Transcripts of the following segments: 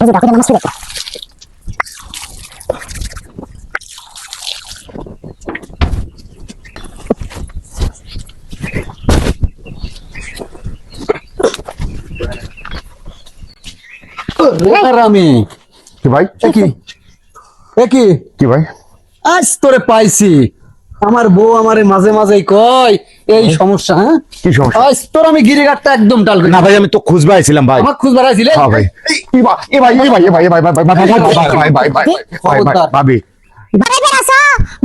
ওই যে দেখো নামাজ পড়ে আমি কি ভাই কি ভাই আজ তোরে পাইছি। আমার বউ আমারে মাঝে মাঝে কয় এই সমস্যা। হ্যাঁ কি সমস্যা? আজ তোর আমি গিরিঘাটটা একদম টাল করি না ভাই আমি তো খুঁজবে আইছিলাম ভাই। আমার খুঁজ বাড়াইছিলে। হ্যাঁ ভাই ভাবি বাড়াইবার আসো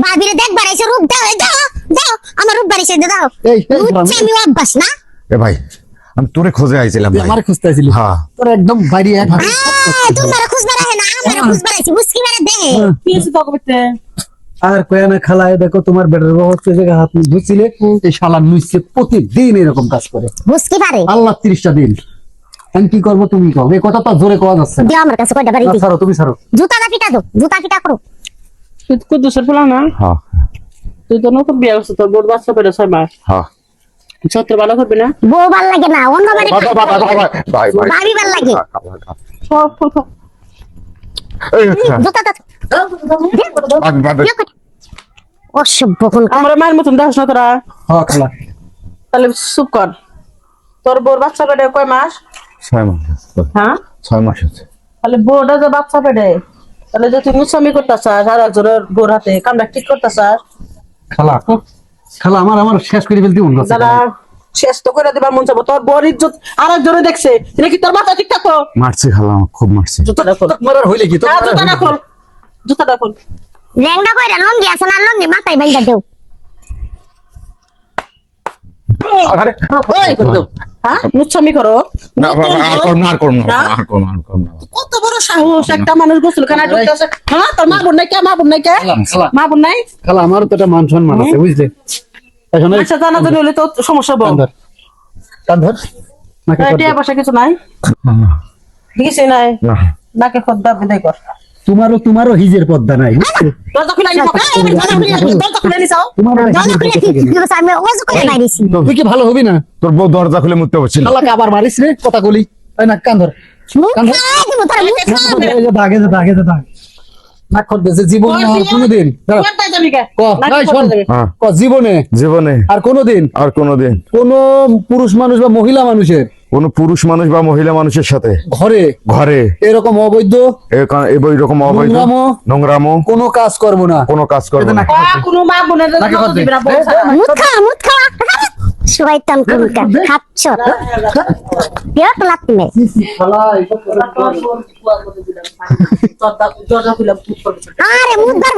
ভাবিরে দেখ বাড়াইছে রূপ দাও দাও দাও আমার রূপ বাড়াইছে দাও এই বুঝছি আমি অভ্যাস না এ ভাই আমি তোরে খোঁজে আইছিলাম ভাই। আমার খুঁজতে আইছিলি? হ্যাঁ তোর একদম বাইরে এক তোমার খুঁজ বাড়াই না আমার খুঁজ বাড়াইছি বুঝকি মারে দে কি হচ্ছে তো করতে? আর কয়ানা খালায় দেখো তোমার বেটার বউ হচ্ছে যে হাত মুখ ধুছিলে এই শালা নুইছে প্রতিদিন এরকম কাজ করে বুঝকি পারে আল্লাহ 30টা দিন। আমি কি করবো তুমি কও, এই কথা তো জোরে কোয়া যাচ্ছে না। দিও আমার কাছে কয়টা বাড়ি না, দি ছাড়ো তুমি ছাড়ো। জুতা না পিটা দাও জুতা পিটা করো তুই কুদ্দুসের পোলা না? হ্যাঁ তুই তো নতুন বিয়ে করছিস, তোর বোর বাচ্চা পেটে 6 মাস। হ্যাঁ সত্যি ভালো করবি না? বউ ভাল লাগে না অন্য বাড়ি ভাই ভাই ভাবি ভাল লাগে সব ফুল জুতা দাও অসভ্য কোন আমার মায়ের মতন দেখাস না তোরা। হ্যাঁ খালা তাহলে চুপ কর। তোর বোর বাচ্চা পেটে কয় মাস? 6 মাস হ্যাঁ 6 মাস হচ্ছে। তাহলে বোরটা যে বাচ্চা পেটে, তাহলে যে তুই মুসামি করতেছাস আর একজনের বোর হাতে কামটা ঠিক করতেছাস, খালা খালা আমার শেষ করে ফেলতে মন যাচ্ছে। যারা শেষ তো করে দিবার মন চাবো। তোর বোর ইজ্জত আর একজনে দেখছে, এটা কি তোর মাথা ঠিক থাকো? মারছি খালা আমার খুব মারছি। জুতাটা খোল, মরার হইলে কি তো জুতাটা খোল, জুতাটা খোল। ল্যাংড়া কইরা লঙ্গি আছে না লঙ্গি মাথায় বাইন্ধা দেও আরে ওই হ্যাঁ মুসামি করো। না আর করব না আর করব না আর করব না আর করব না। কত বড় সাহস একটা মানুষ গোসল খানা ঢুকতেছে। হ্যাঁ তোর মা বোন নাই কে? মা বোন নাই কে? মা বোন নাই? খালা আমারও তো একটা মান সম্মান আছে বুঝলে। এখন আচ্ছা জানা জানি হলে তো সমস্যা বল। কান ধর নাকে কর টিয়া পয়সা কিছু নাই? কিছু নাই? না নাকে খদ্দা বিদায় কর। তোমারও হিজের পদ্মা নাই বুঝছো? দরজা খুলে নিছ, দরজা খুলে নিছ। তোমারও দরজা হিজের খুলে পদ্মা কি থেকে নেই। আমি ওযু করে বাইরেছি তুই কি ভালো হবি না? তোর বউ দরজা খুলে মুততে বলছিল। খালাকে আবার মারিস রে কথা বলি। এই না কান ধর মুখ খাই দিব তোর মুখ খাই এই যে দাগ এই যে দাগ এই যে দাগ না কর দে জীবন না আর কোনোদিন দাঁড়া। কোথায় যাবি কে? ক এই শোন হ্যাঁ ক জীবনে জীবনে আর কোনোদিন আর কোনোদিন কোন পুরুষ মানুষ বা মহিলা মানুষের কোন পুরুষ মানুষ বা মহিলা মানুষের সাথে ঘরে ঘরে এরকম অবৈধ এরকম অবৈধ নোংরামো নোংরামো কোনো কাজ করব না। কোনো কাজ করবে না। কোনো মা বোনের নাকে কর দে। দিবি না, বল ছাড়া। মুখ খা শয়তান কোনটা খাচ্ছ কেউ তো লাগতে নেই দরজা খুলে আরে মুখ ধরবো